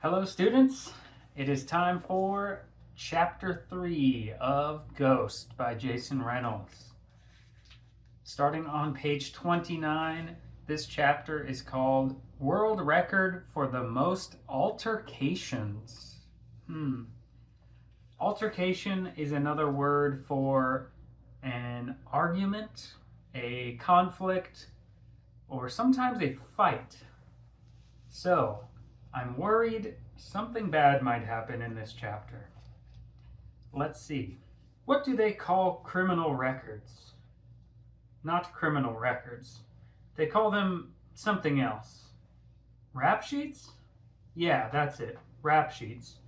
Hello, students. It is time for Chapter 3 of Ghost by Jason Reynolds. Starting on page 29, this chapter is called World Record for the Most Altercations. Altercation is another word for an argument, a conflict, or sometimes a fight. So, I'm worried something bad might happen in this chapter. Let's see. What do they call criminal records? Not criminal records. They call them something else. Rap sheets? Yeah, that's it. Rap sheets.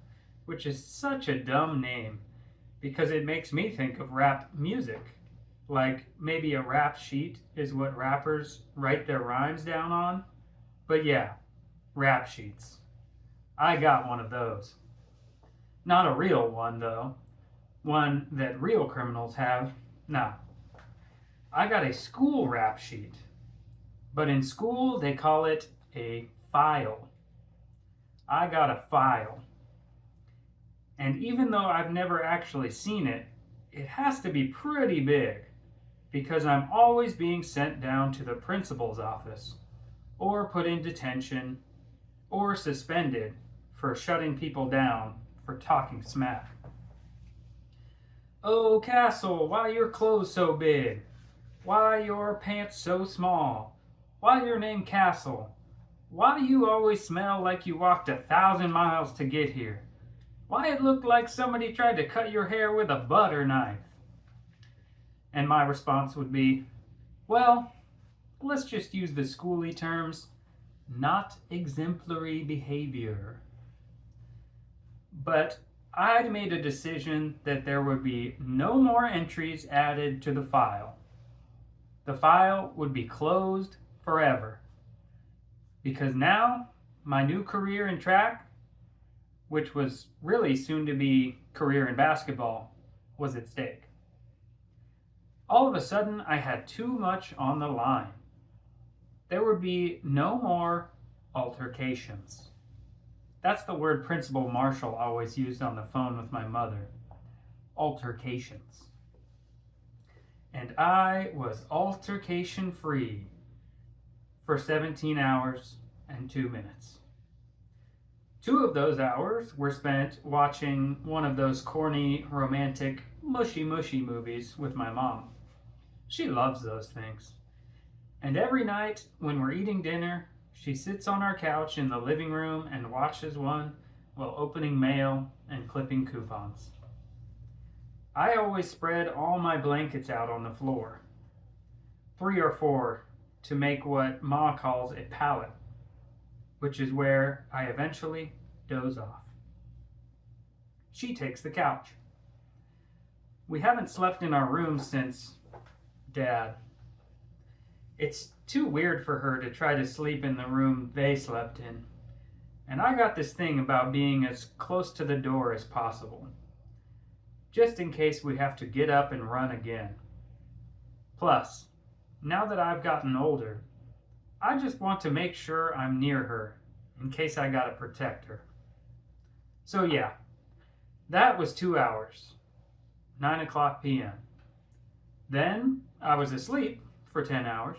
Which is such a dumb name because it makes me think of rap music. Like maybe a rap sheet is what rappers write their rhymes down on. But yeah, rap sheets. I got one of those. Not a real one, though. One that real criminals have. No. I got a school rap sheet. But in school, they call it a file. I got a file. And even though I've never actually seen it, it has to be pretty big because I'm always being sent down to the principal's office or put in detention or suspended for shutting people down for talking smack. Oh, Castle, why your clothes so big? Why your pants so small? Why your name Castle? Why you always smell like you walked 1,000 miles to get here? Why it looked like somebody tried to cut your hair with a butter knife? And my response would be, well, let's just use the schooly terms, not exemplary behavior. But I'd made a decision that there would be no more entries added to the file. The file would be closed forever. Because now, my new career in track, which was really soon to be career in basketball, was at stake. All of a sudden, I had too much on the line. There would be no more altercations. That's the word Principal Marshall always used on the phone with my mother. Altercations. And I was altercation free for 17 hours and 2 minutes. 2 of those hours were spent watching one of those corny, romantic, mushy movies with my mom. She loves those things. And every night when we're eating dinner, she sits on our couch in the living room and watches one while opening mail and clipping coupons. I always spread all my blankets out on the floor, 3 or 4 to make what Ma calls a pallet, which is where I eventually doze off. She takes the couch. We haven't slept in our room since Dad. It's too weird for her to try to sleep in the room they slept in. And I got this thing about being as close to the door as possible, just in case we have to get up and run again. Plus, now that I've gotten older, I just want to make sure I'm near her in case I gotta protect her. So yeah, that was 2 hours, 9:00 p.m. Then I was asleep for 10 hours.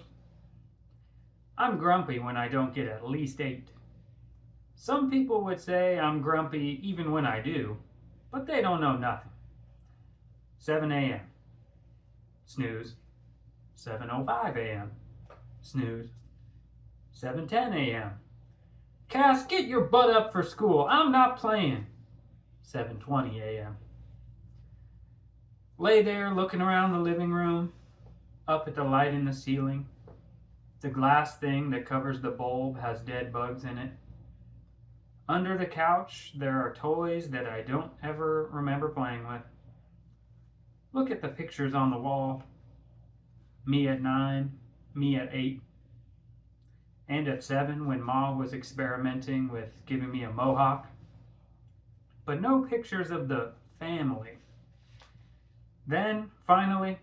I'm grumpy when I don't get at least 8. Some people would say I'm grumpy even when I do, but they don't know nothing. 7 a.m. Snooze. 7:05 a.m. Snooze. 7:10 a.m. Cass, get your butt up for school. I'm not playing. 7:20 a.m. Lay there looking around the living room, up at the light in the ceiling. The glass thing that covers the bulb has dead bugs in it. Under the couch, there are toys that I don't ever remember playing with. Look at the pictures on the wall. Me at 9, me at 8, and at 7 when Ma was experimenting with giving me a mohawk. But no pictures of the family. Then, finally,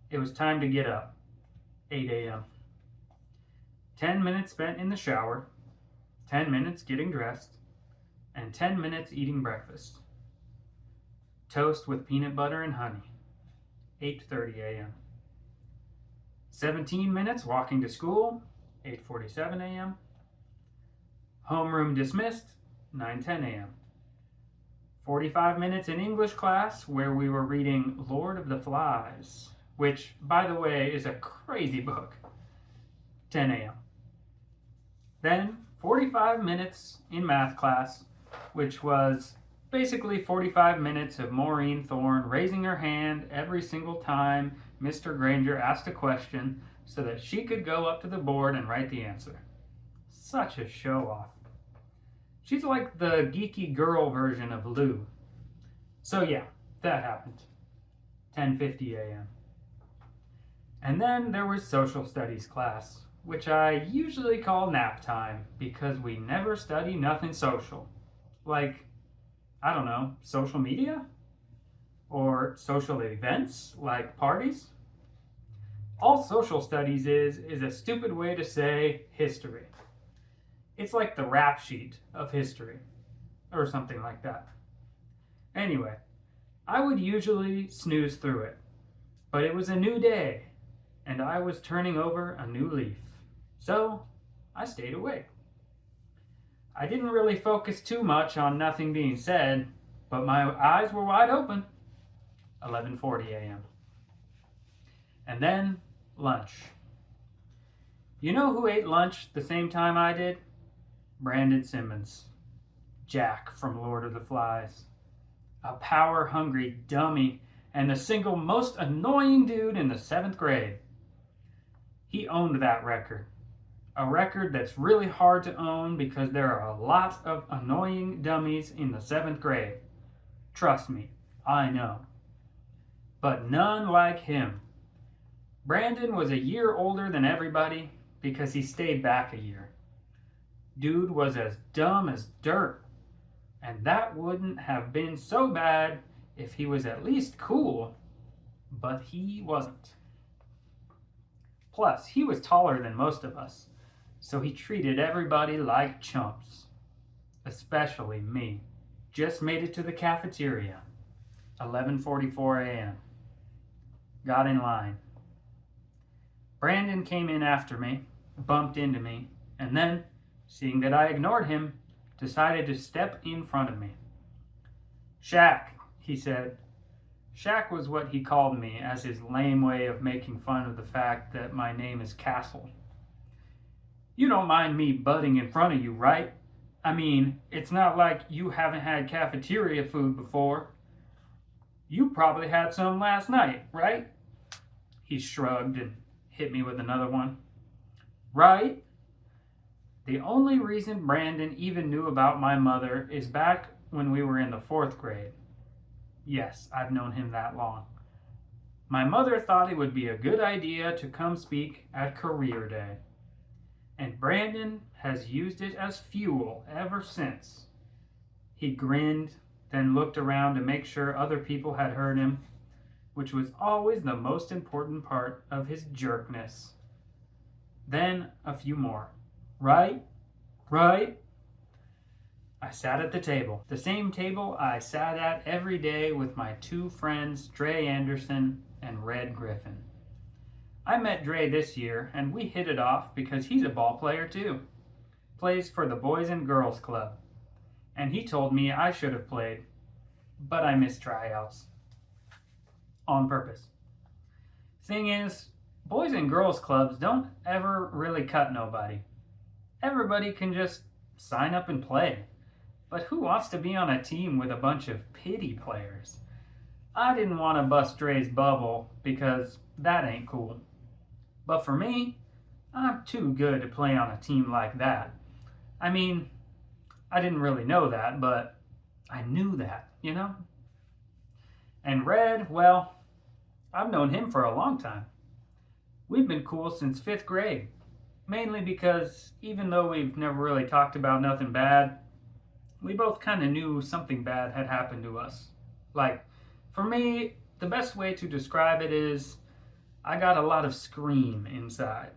it was time to get up. 8 a.m. 10 minutes spent in the shower, 10 minutes getting dressed, and 10 minutes eating breakfast. Toast with peanut butter and honey, 8:30 a.m. 17 minutes walking to school, 8:47 a.m. Homeroom dismissed, 9:10 a.m. 45 minutes in English class where we were reading Lord of the Flies, which, by the way, is a crazy book, 10 a.m. Then 45 minutes in math class, which was basically 45 minutes of Maureen Thorne raising her hand every single time Mr. Granger asked a question so that she could go up to the board and write the answer. Such a show-off. She's like the geeky girl version of Lou. So yeah, that happened. 10:50 a.m. And then there was social studies class, which I usually call nap time because we never study nothing social. Like, I don't know, social media? Or social events, like parties? All social studies is a stupid way to say history. It's like the rap sheet of history, or something like that. Anyway, I would usually snooze through it, but it was a new day, and I was turning over a new leaf. So, I stayed awake. I didn't really focus too much on nothing being said, but my eyes were wide open. 11:40 a.m. And then, lunch. You know who ate lunch the same time I did? Brandon Simmons. Jack from Lord of the Flies. A power-hungry dummy and the single most annoying dude in the 7th grade. He owned that record. A record that's really hard to own because there are a lot of annoying dummies in the 7th grade. Trust me, I know. But none like him. Brandon was a year older than everybody because he stayed back a year. Dude was as dumb as dirt. And that wouldn't have been so bad if he was at least cool. But he wasn't. Plus, he was taller than most of us. So he treated everybody like chumps. Especially me. Just made it to the cafeteria. 11:44 a.m. Got in line. Brandon came in after me, bumped into me, and then, seeing that I ignored him, decided to step in front of me. Shaq, he said. Shaq was what he called me as his lame way of making fun of the fact that my name is Castle. You don't mind me butting in front of you, right? I mean, it's not like you haven't had cafeteria food before. You probably had some last night, right? He shrugged and hit me with another one. Right? The only reason Brandon even knew about my mother is back when we were in the 4th grade. Yes, I've known him that long. My mother thought it would be a good idea to come speak at Career Day. And Brandon has used it as fuel ever since. He grinned, then looked around to make sure other people had heard him, which was always the most important part of his jerkness. Then a few more. Right? Right? I sat at the table. The same table I sat at every day with my 2 friends, Dre Anderson and Red Griffin. I met Dre this year, and we hit it off because he's a ball player too. Plays for the Boys and Girls Club. And he told me I should have played, but I missed tryouts. On purpose. Thing is, Boys and Girls Clubs don't ever really cut nobody. Everybody can just sign up and play. But who wants to be on a team with a bunch of pity players? I didn't want to bust Dre's bubble because that ain't cool. But for me, I'm too good to play on a team like that. I mean, I didn't really know that, but I knew that, you know? And Red, well, I've known him for a long time. We've been cool since 5th grade. Mainly because even though we've never really talked about nothing bad, we both kind of knew something bad had happened to us. Like, for me, the best way to describe it is I got a lot of scream inside.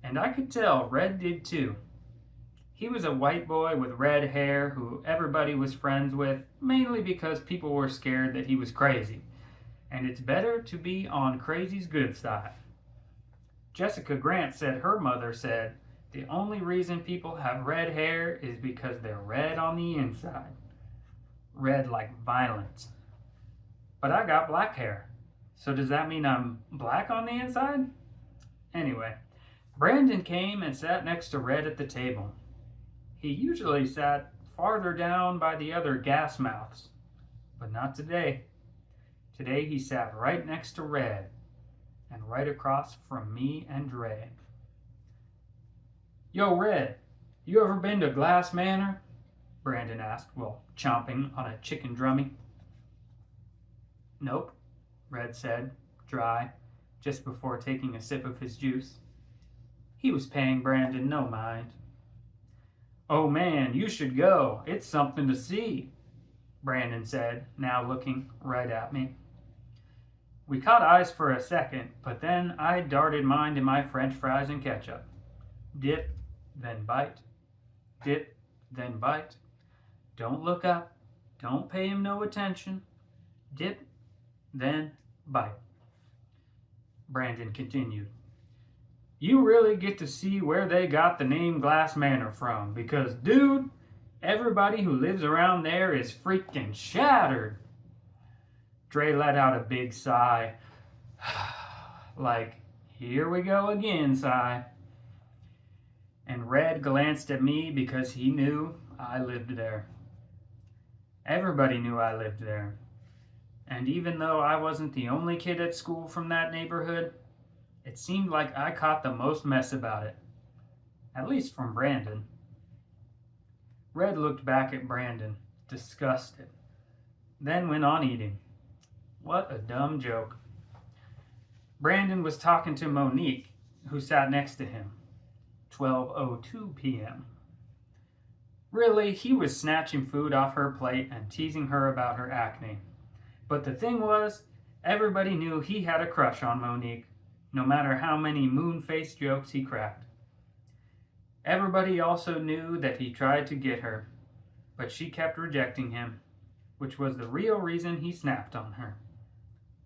And I could tell Red did too. He was a white boy with red hair who everybody was friends with, mainly because people were scared that he was crazy. And it's better to be on crazy's good side. Jessica Grant said her mother said, the only reason people have red hair is because they're red on the inside. Red like violence. But I got black hair. So does that mean I'm black on the inside? Anyway, Brandon came and sat next to Red at the table. He usually sat farther down by the other gas mouths, but not today. Today he sat right next to Red and right across from me and Dre. Yo, Red, you ever been to Glass Manor? Brandon asked while chomping on a chicken drummy. Nope, Red said, dry, just before taking a sip of his juice. He was paying Brandon no mind. Oh man, you should go. It's something to see, Brandon said, now looking right at me. We caught eyes for a second, but then I darted mine to my French fries and ketchup. Dip, then bite. Dip, then bite. Don't look up. Don't pay him no attention. Dip, then bite. Brandon continued. You really get to see where they got the name Glass Manor from, because, dude, everybody who lives around there is freaking shattered. Dre let out a big sigh. Like, here we go again, sigh. And Red glanced at me because he knew I lived there. Everybody knew I lived there. And even though I wasn't the only kid at school from that neighborhood, it seemed like I caught the most mess about it. At least from Brandon. Red looked back at Brandon, disgusted, then went on eating. What a dumb joke. Brandon was talking to Monique, who sat next to him. 12:02 p.m. Really, he was snatching food off her plate and teasing her about her acne. But the thing was, everybody knew he had a crush on Monique, no matter how many moon-faced jokes he cracked. Everybody also knew that he tried to get her, but she kept rejecting him, which was the real reason he snapped on her.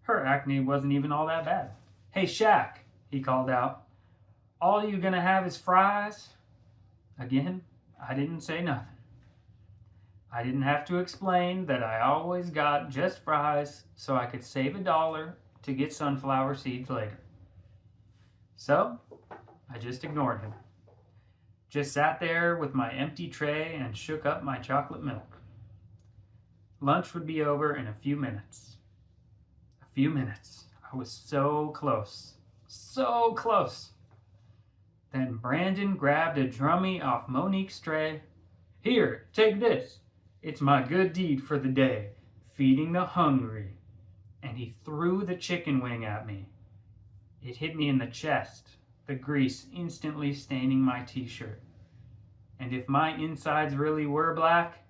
Her acne wasn't even all that bad. Hey, Shaq, he called out. All you gonna have is fries? Again, I didn't say nothing. I didn't have to explain that I always got just fries so I could save $1 to get sunflower seeds later. So, I just ignored him. Just sat there with my empty tray and shook up my chocolate milk. Lunch would be over in a few minutes. A few minutes. I was so close. So close. Then Brandon grabbed a drummy off Monique's tray. Here, take this. It's my good deed for the day, feeding the hungry. And he threw the chicken wing at me. It hit me in the chest, the grease instantly staining my t-shirt. And if my insides really were black,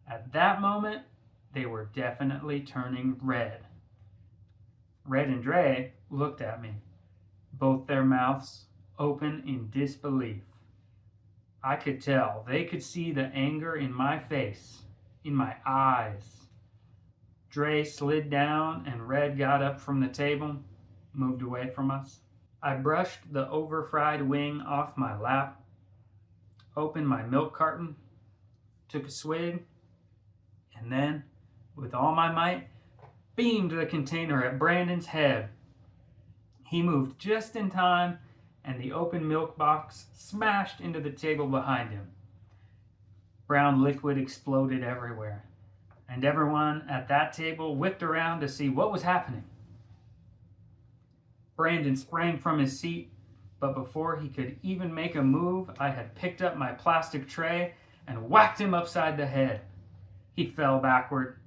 at that moment, they were definitely turning red. Red and Dre looked at me, both their mouths open in disbelief. I could tell they could see the anger in my face, in my eyes. Dre slid down and Red got up from the table, moved away from us. I brushed the over-fried wing off my lap, opened my milk carton, took a swig, and then, with all my might, beamed the container at Brandon's head. He moved just in time, and the open milk box smashed into the table behind him. Brown liquid exploded everywhere, and everyone at that table whipped around to see what was happening. Brandon sprang from his seat, but before he could even make a move, I had picked up my plastic tray and whacked him upside the head. He fell backward,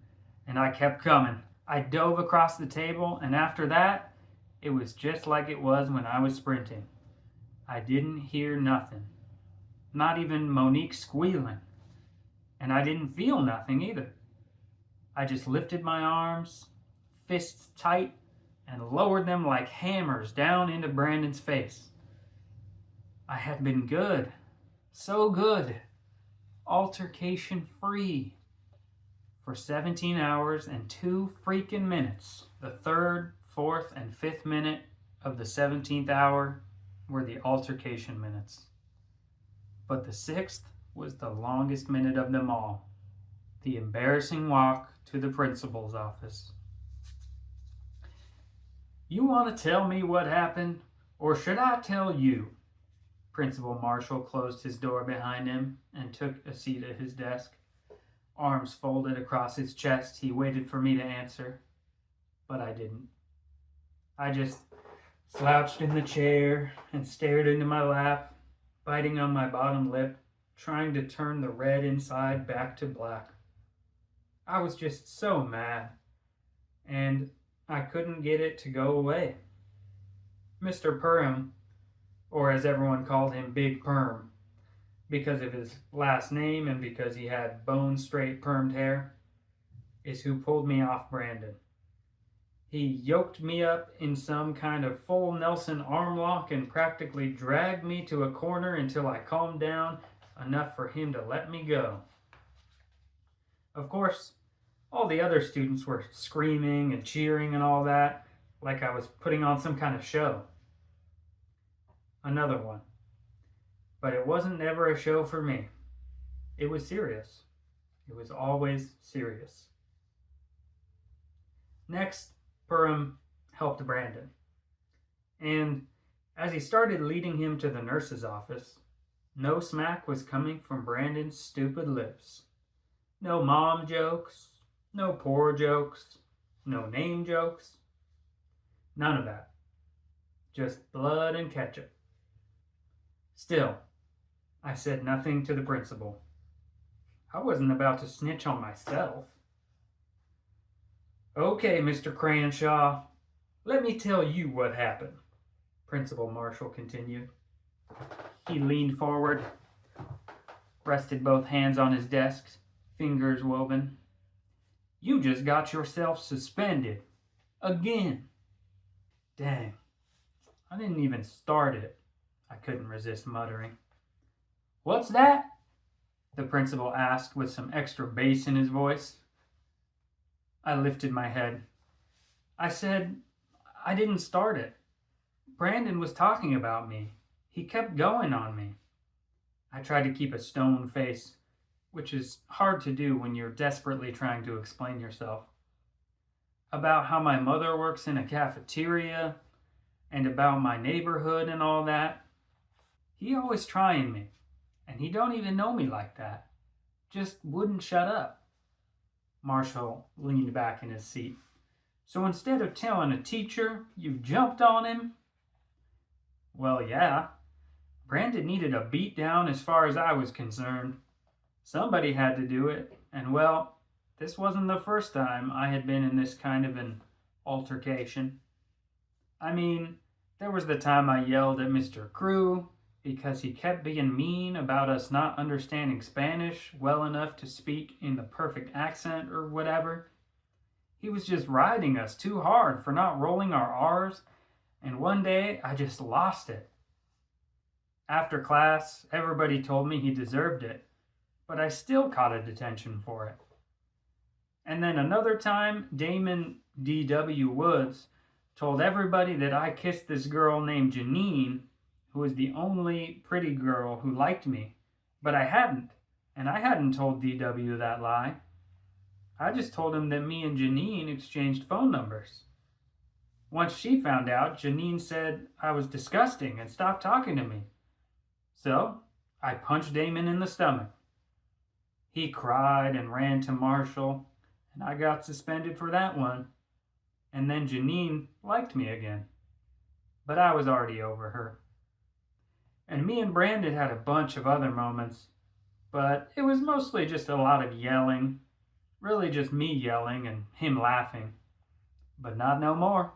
and I kept coming. I dove across the table, and after that, it was just like it was when I was sprinting. I didn't hear nothing, not even Monique squealing, and I didn't feel nothing either. I just lifted my arms, fists tight, and lowered them like hammers down into Brandon's face. I had been good, So good. Altercation free. For 17 hours and 2 freaking minutes. The 3rd, 4th, and 5th minute of the 17th hour were the altercation minutes. But the 6th was the longest minute of them all. The embarrassing walk to the principal's office. You want to tell me what happened, or should I tell you? Principal Marshall closed his door behind him and took a seat at his desk. Arms folded across his chest, he waited for me to answer, but I didn't. I just slouched in the chair and stared into my lap, biting on my bottom lip, trying to turn the red inside back to black. I was just so mad, and I couldn't get it to go away. Mr. Perham, or as everyone called him, Big Perm, because of his last name and because he had bone-straight permed hair, is who pulled me off Brandon. He yoked me up in some kind of full Nelson arm lock and practically dragged me to a corner until I calmed down enough for him to let me go. Of course, all the other students were screaming and cheering and all that, like I was putting on some kind of show. Another one. But it wasn't ever a show for me. It was serious. It was always serious. Next, Perham helped Brandon. And as he started leading him to the nurse's office, no smack was coming from Brandon's stupid lips. No mom jokes, no poor jokes, no name jokes. None of that. Just blood and ketchup. Still, I said nothing to the principal. I wasn't about to snitch on myself. Okay, Mr. Cranshaw, let me tell you what happened, Principal Marshall continued. He leaned forward, rested both hands on his desk, fingers woven. You just got yourself suspended. Again. Dang, I didn't even start it, I couldn't resist muttering. What's that? The principal asked with some extra bass in his voice. I lifted my head. I said, I didn't start it. Brandon was talking about me. He kept going on me. I tried to keep a stone face, which is hard to do when you're desperately trying to explain yourself. About how my mother works in a cafeteria, and about my neighborhood and all that. He always trying me, and he don't even know me like that. Just wouldn't shut up. Marshall leaned back in his seat. So instead of telling a teacher, you jumped on him? Well, yeah. Brandon needed a beat down as far as I was concerned. Somebody had to do it, and well, this wasn't the first time I had been in this kind of an altercation. I mean, there was the time I yelled at Mr. Crew because he kept being mean about us not understanding Spanish well enough to speak in the perfect accent or whatever. He was just riding us too hard for not rolling our R's, and one day I just lost it. After class, everybody told me he deserved it, but I still caught a detention for it. And then another time, Damon D.W. Woods told everybody that I kissed this girl named Janine, who was the only pretty girl who liked me, but I hadn't, and I hadn't told D.W. that lie. I just told him that me and Janine exchanged phone numbers. Once she found out, Janine said I was disgusting and stopped talking to me. So, I punched Damon in the stomach. He cried and ran to Marshall, and I got suspended for that one. And then Janine liked me again. But I was already over her. And me and Brandon had a bunch of other moments, but it was mostly just a lot of yelling. Really just me yelling and him laughing. But not no more.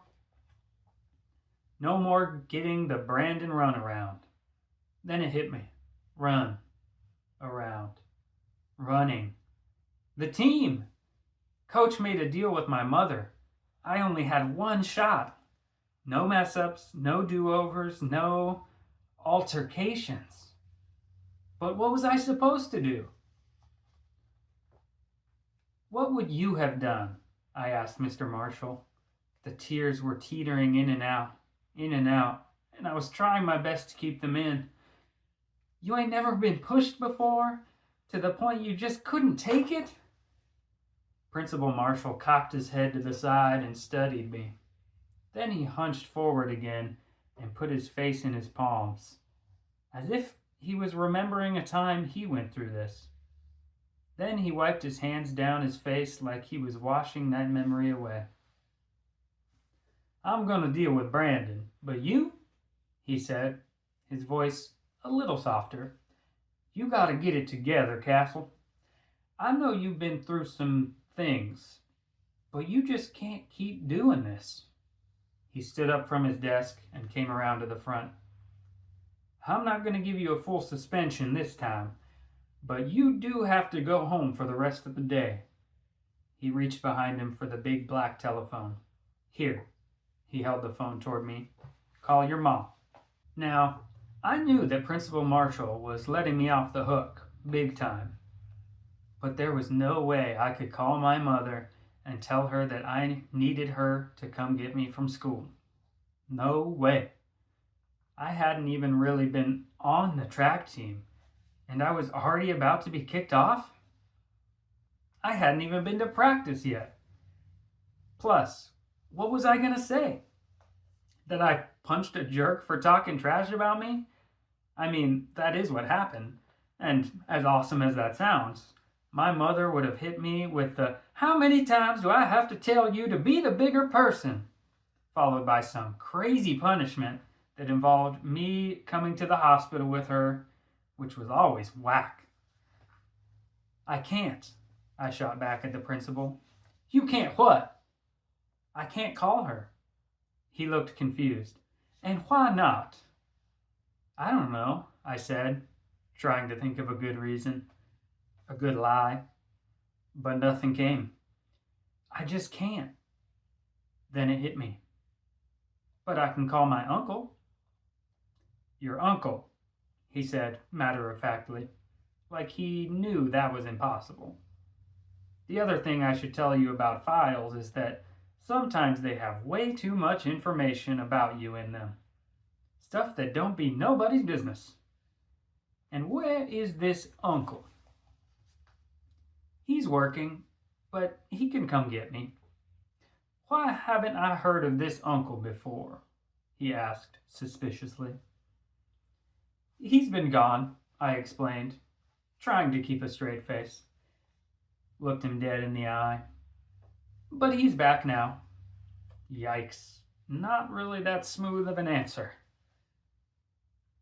No more getting the Brandon runaround. Then it hit me. Run. Around. Running. The team! Coach made a deal with my mother. I only had one shot. No mess-ups, no do-overs, no altercations. But what was I supposed to do? What would you have done? I asked Mr. Marshall. The tears were teetering in and out, and I was trying my best to keep them in. You ain't never been pushed before? To the point you just couldn't take it? Principal Marshall cocked his head to the side and studied me. Then he hunched forward again and put his face in his palms, as if he was remembering a time he went through this. Then he wiped his hands down his face like he was washing that memory away. I'm going to deal with Brandon, but you, he said, his voice a little softer, you got to get it together, Castle. I know you've been through some things, but you just can't keep doing this. He stood up from his desk and came around to the front. I'm not going to give you a full suspension this time, but you do have to go home for the rest of the day. He reached behind him for the big black telephone. Here, he held the phone toward me. Call your mom. Now, I knew that Principal Marshall was letting me off the hook, big time. But there was no way I could call my mother and tell her that I needed her to come get me from school. No way. I hadn't even really been on the track team, and I was already about to be kicked off? I hadn't even been to practice yet. Plus, what was I going to say? That I punched a jerk for talking trash about me? I mean, that is what happened. And as awesome as that sounds, my mother would have hit me with the, how many times do I have to tell you to be the bigger person? Followed by some crazy punishment that involved me coming to the hospital with her, which was always whack. I can't, I shot back at the principal. You can't what? I can't call her. He looked confused. And why not? I don't know, I said, trying to think of a good reason, a good lie. But nothing came. I just can't. Then it hit me. But I can call my uncle. Your uncle, he said matter-of-factly, like he knew that was impossible. The other thing I should tell you about files is that sometimes they have way too much information about you in them. Stuff that don't be nobody's business. And where is this uncle? He's working, but he can come get me. Why haven't I heard of this uncle before? He asked suspiciously. He's been gone, I explained, trying to keep a straight face. Looked him dead in the eye. But he's back now. Yikes, not really that smooth of an answer.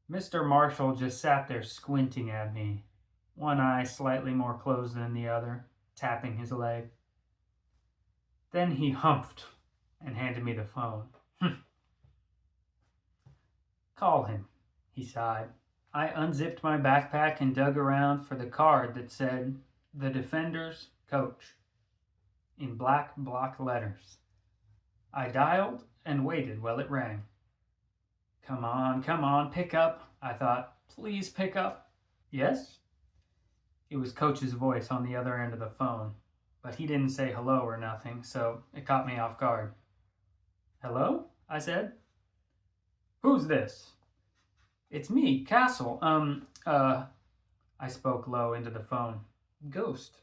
Mr. Marshall just sat there squinting at me, one eye slightly more closed than the other, tapping his leg. Then he humphed and handed me the phone. Call him, he sighed. I unzipped my backpack and dug around for the card that said, The Defenders Coach, in black block letters. I dialed and waited while it rang. Come on, pick up, I thought. Please pick up. Yes? It was Coach's voice on the other end of the phone, but he didn't say hello or nothing, so it caught me off guard. Hello? I said. Who's this? It's me, Castle. I spoke low into the phone. Ghost.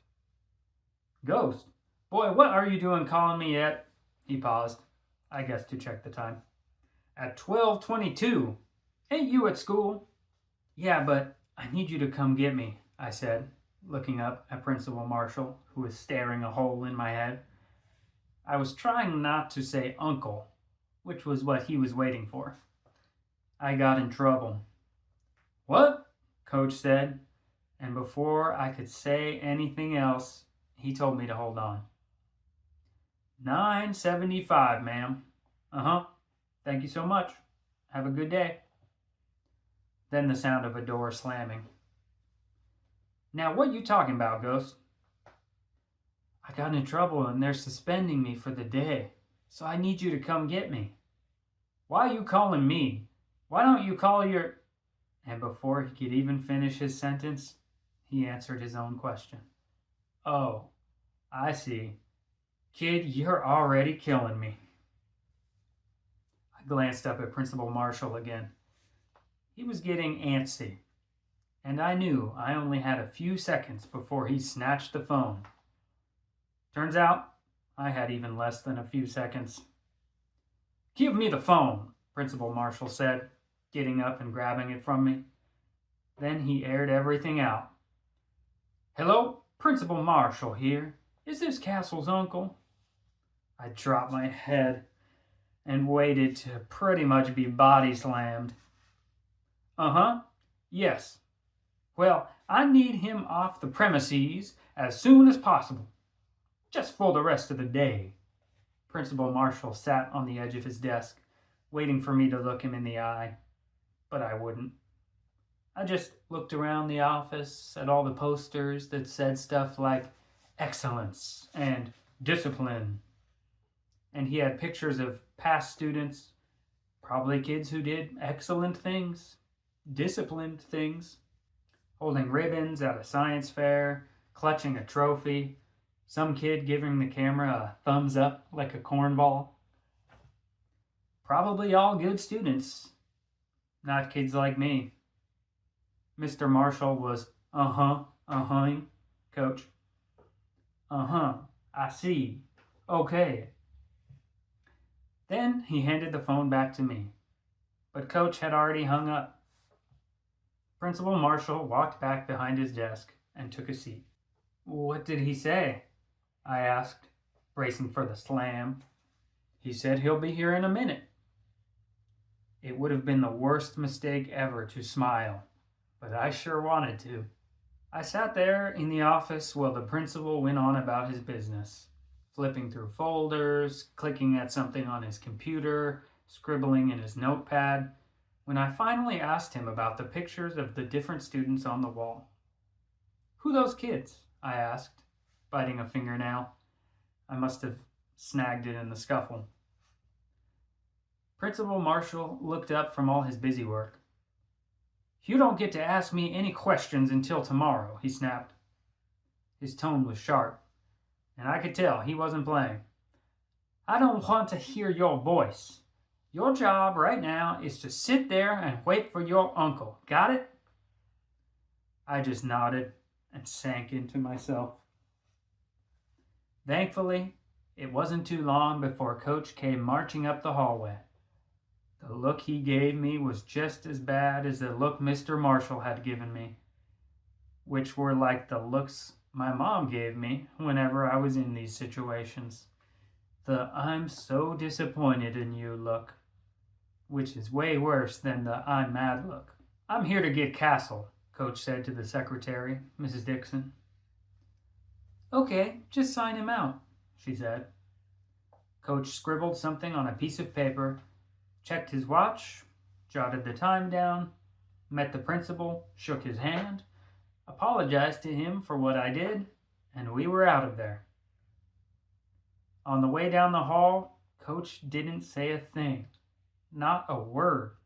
Ghost? Boy, what are you doing calling me at? He paused, I guess to check the time. At 12:22. Ain't you at school? Yeah, but I need you to come get me, I said, looking up at Principal Marshall, who was staring a hole in my head. I was trying not to say uncle, which was what he was waiting for. I got in trouble. What? Coach said, and before I could say anything else, he told me to hold on. 975, ma'am. Uh-huh. Thank you so much. Have a good day. Then the sound of a door slamming. Now, what you talking about, Ghost? I got in trouble and they're suspending me for the day, so I need you to come get me. Why are you calling me? Why don't you call your... And before he could even finish his sentence, he answered his own question. Oh, I see. Kid, you're already killing me. I glanced up at Principal Marshall again. He was getting antsy, and I knew I only had a few seconds before he snatched the phone. Turns out, I had even less than a few seconds. Give me the phone, Principal Marshall said, getting up and grabbing it from me. Then he aired everything out. Hello, Principal Marshall here. Is this Castle's uncle? I dropped my head and waited to pretty much be body slammed. Uh-huh, yes. Well, I need him off the premises as soon as possible. Just for the rest of the day. Principal Marshall sat on the edge of his desk, waiting for me to look him in the eye. But I wouldn't. I just looked around the office at all the posters that said stuff like excellence and discipline. And he had pictures of past students, probably kids who did excellent things, disciplined things, holding ribbons at a science fair, clutching a trophy, some kid giving the camera a thumbs up like a cornball. Probably all good students, not kids like me. Mr. Marshall was coach. I see. Okay. Then he handed the phone back to me, but Coach had already hung up. Principal Marshall walked back behind his desk and took a seat. What did he say? I asked, bracing for the slam. He said he'll be here in a minute. It would have been the worst mistake ever to smile, but I sure wanted to. I sat there in the office while the principal went on about his business, flipping through folders, clicking at something on his computer, scribbling in his notepad, when I finally asked him about the pictures of the different students on the wall. Who those kids? I asked, biting a fingernail. I must have snagged it in the scuffle. Principal Marshall looked up from all his busy work. You don't get to ask me any questions until tomorrow, he snapped. His tone was sharp, and I could tell he wasn't playing. I don't want to hear your voice. Your job right now is to sit there and wait for your uncle. Got it? I just nodded and sank into myself. Thankfully, it wasn't too long before Coach came marching up the hallway. The look he gave me was just as bad as the look Mr. Marshall had given me, which were like the looks my mom gave me whenever I was in these situations. The I'm so disappointed in you look, which is way worse than the I'm mad look. I'm here to get Castle, Coach said to the secretary, Mrs. Dixon. Okay, just sign him out, she said. Coach scribbled something on a piece of paper, checked his watch, jotted the time down, met the principal, shook his hand, apologized to him for what I did, and we were out of there. On the way down the hall, Coach didn't say a thing, not a word.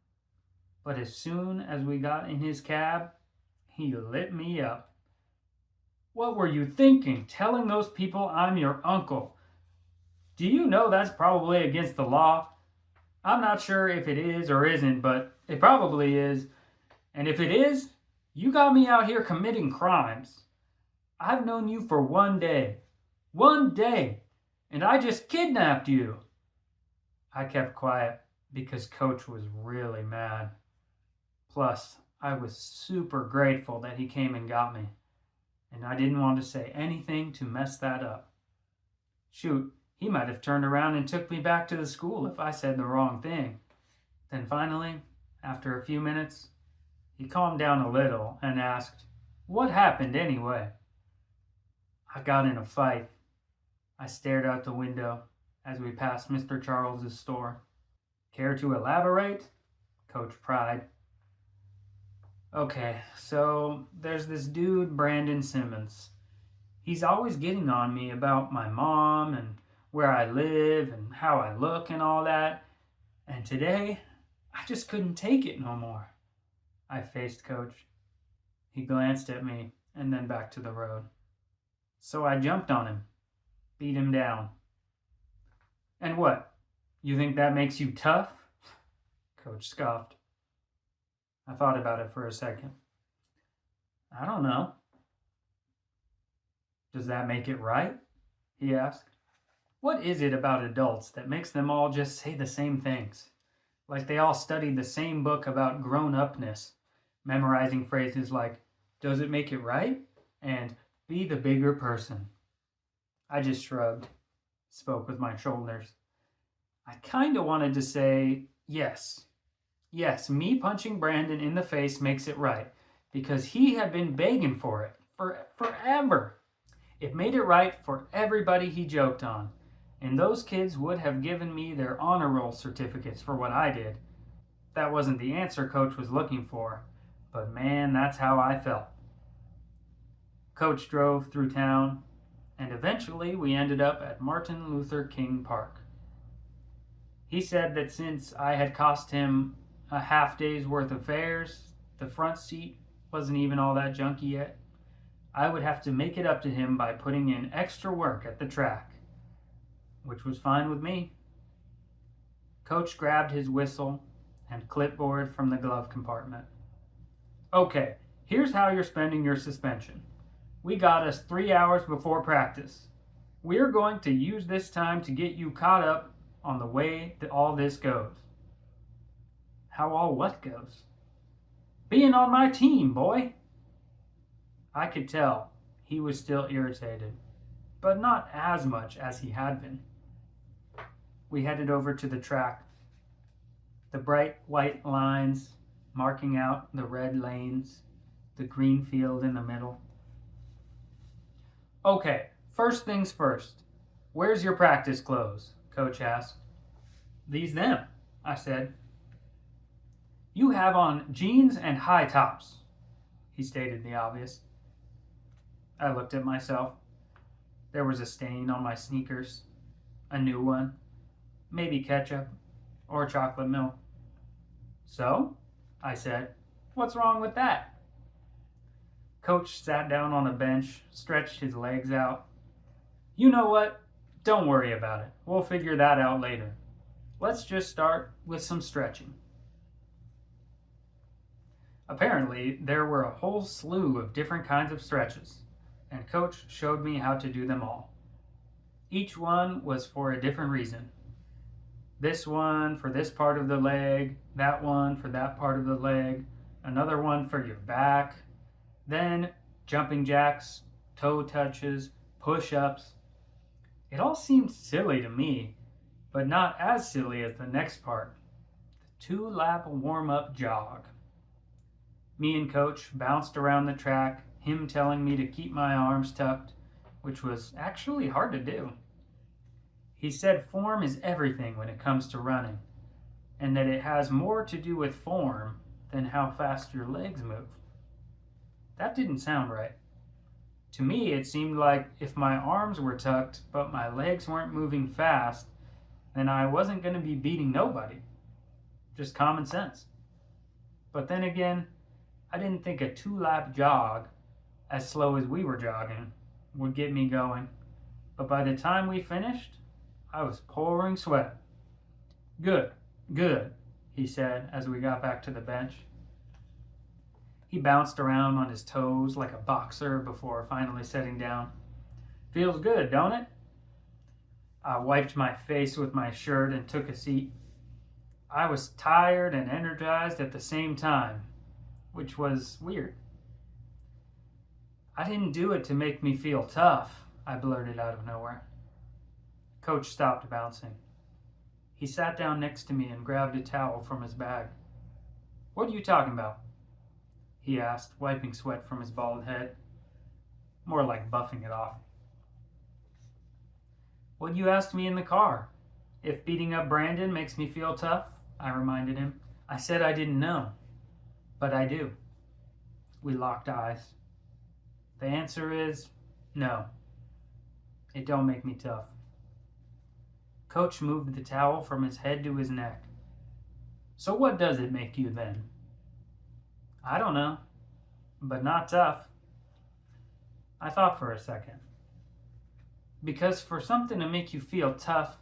But as soon as we got in his cab, he lit me up. What were you thinking, telling those people I'm your uncle? Do you know that's probably against the law? I'm not sure if it is or isn't, but it probably is. And if it is, you got me out here committing crimes. I've known you for 1 day. 1 day. And I just kidnapped you. I kept quiet because Coach was really mad. Plus, I was super grateful that he came and got me. And I didn't want to say anything to mess that up. Shoot, he might have turned around and took me back to the school if I said the wrong thing. Then finally, after a few minutes, he calmed down a little and asked, what happened anyway? I got in a fight. I stared out the window as we passed Mr. Charles's store. Care to elaborate? Coach pried. Okay, so there's this dude, Brandon Simmons. He's always getting on me about my mom and where I live and how I look and all that. And today, I just couldn't take it no more. I faced Coach. He glanced at me and then back to the road. So I jumped on him, beat him down. And what? You think that makes you tough? Coach scoffed. I thought about it for a second. I don't know. Does that make it right? He asked. What is it about adults that makes them all just say the same things? Like they all studied the same book about grown-upness, memorizing phrases like, does it make it right? And be the bigger person. I just shrugged, spoke with my shoulders. I kind of wanted to say, yes. Yes, me punching Brandon in the face makes it right, because he had been begging for it forever. It made it right for everybody he joked on, and those kids would have given me their honor roll certificates for what I did. That wasn't the answer Coach was looking for, but man, that's how I felt. Coach drove through town, and eventually we ended up at Martin Luther King Park. He said that since I had cost him a half day's worth of fares, the front seat wasn't even all that junky yet, I would have to make it up to him by putting in extra work at the track, which was fine with me. Coach grabbed his whistle and clipboard from the glove compartment. Okay, here's how you're spending your suspension. We got us 3 hours before practice. We're going to use this time to get you caught up on the way that all this goes. How all what goes? Being on my team, boy. I could tell he was still irritated, but not as much as he had been. We headed over to the track. The bright white lines marking out the red lanes, the green field in the middle. Okay, first things first. Where's your practice clothes? Coach asked. These them, I said. You have on jeans and high tops, he stated the obvious. I looked at myself. There was a stain on my sneakers, a new one, maybe ketchup or chocolate milk. So, I said, what's wrong with that? Coach sat down on a bench, stretched his legs out. You know what? Don't worry about it. We'll figure that out later. Let's just start with some stretching. Apparently, there were a whole slew of different kinds of stretches, and Coach showed me how to do them all. Each one was for a different reason. This one for this part of the leg, that one for that part of the leg, another one for your back, then jumping jacks, toe touches, push-ups. It all seemed silly to me, but not as silly as the next part, the 2-lap warm-up jog. Me and Coach bounced around the track, him telling me to keep my arms tucked, which was actually hard to do. He said form is everything when it comes to running, and that it has more to do with form than how fast your legs move. That didn't sound right. To me, it seemed like if my arms were tucked but my legs weren't moving fast, then I wasn't going to be beating nobody. Just common sense. But then again, I didn't think a 2-lap jog, as slow as we were jogging, would get me going. But by the time we finished, I was pouring sweat. Good, he said as we got back to the bench. He bounced around on his toes like a boxer before finally sitting down. Feels good, don't it? I wiped my face with my shirt and took a seat. I was tired and energized at the same time, which was weird. I didn't do it to make me feel tough, I blurted out of nowhere. Coach stopped bouncing. He sat down next to me and grabbed a towel from his bag. What are you talking about? He asked, wiping sweat from his bald head. More like buffing it off. What you asked me in the car. If beating up Brandon makes me feel tough, I reminded him. I said I didn't know, but I do. We locked eyes. The answer is no. It don't make me tough. Coach moved the towel from his head to his neck. So what does it make you then? I don't know, but not tough. I thought for a second. Because for something to make you feel tough,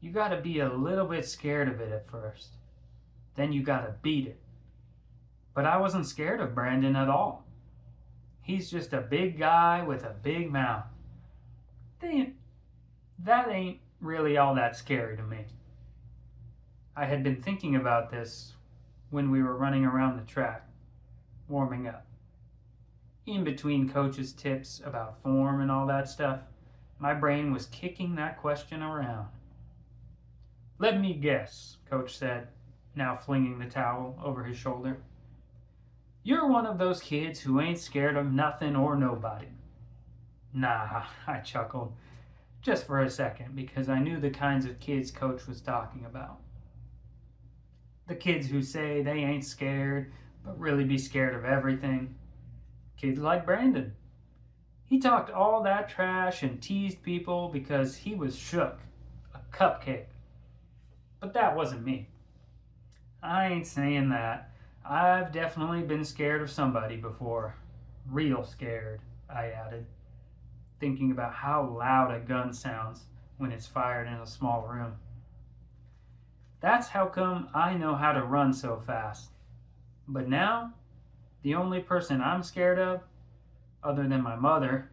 you gotta be a little bit scared of it at first. Then you gotta beat it. But I wasn't scared of Brandon at all. He's just a big guy with a big mouth. That ain't really all that scary to me. I had been thinking about this when we were running around the track, warming up. In between Coach's tips about form and all that stuff, my brain was kicking that question around. Let me guess, Coach said, now flinging the towel over his shoulder. You're one of those kids who ain't scared of nothing or nobody. Nah, I chuckled, just for a second, because I knew the kinds of kids Coach was talking about. The kids who say they ain't scared, but really be scared of everything. Kids like Brandon. He talked all that trash and teased people because he was shook, a cupcake. But that wasn't me. I ain't saying that. I've definitely been scared of somebody before. Real scared, I added, thinking about how loud a gun sounds when it's fired in a small room. That's how come I know how to run so fast. But now, the only person I'm scared of, other than my mother,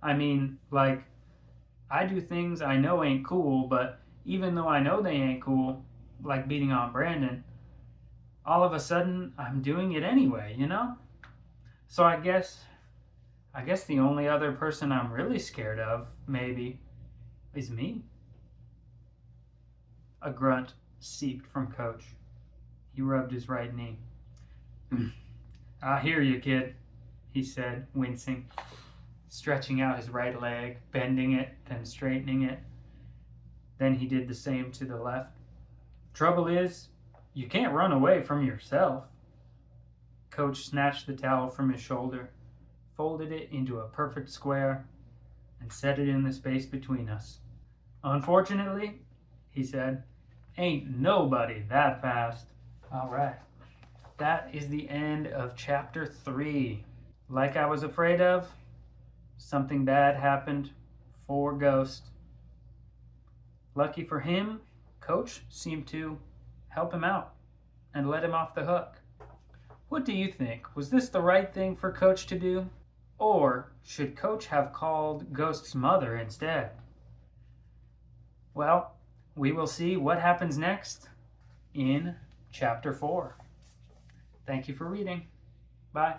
I do things I know ain't cool, but even though I know they ain't cool, like beating on Brandon, all of a sudden I'm doing it anyway, you know? So I guess the only other person I'm really scared of, maybe, is me. A grunt seeped from Coach. He rubbed his right knee. I hear you, kid, he said, wincing, stretching out his right leg, bending it, then straightening it. Then he did the same to the left. Trouble is, you can't run away from yourself. Coach snatched the towel from his shoulder, folded it into a perfect square, and set it in the space between us. Unfortunately, he said, ain't nobody that fast. All right. That is the end of chapter 3. Like I was afraid of, something bad happened for Ghost. Lucky for him, Coach seemed to help him out and let him off the hook. What do you think? Was this the right thing for Coach to do? Or should Coach have called Ghost's mother instead? Well, we will see what happens next in chapter 4. Thank you for reading. Bye.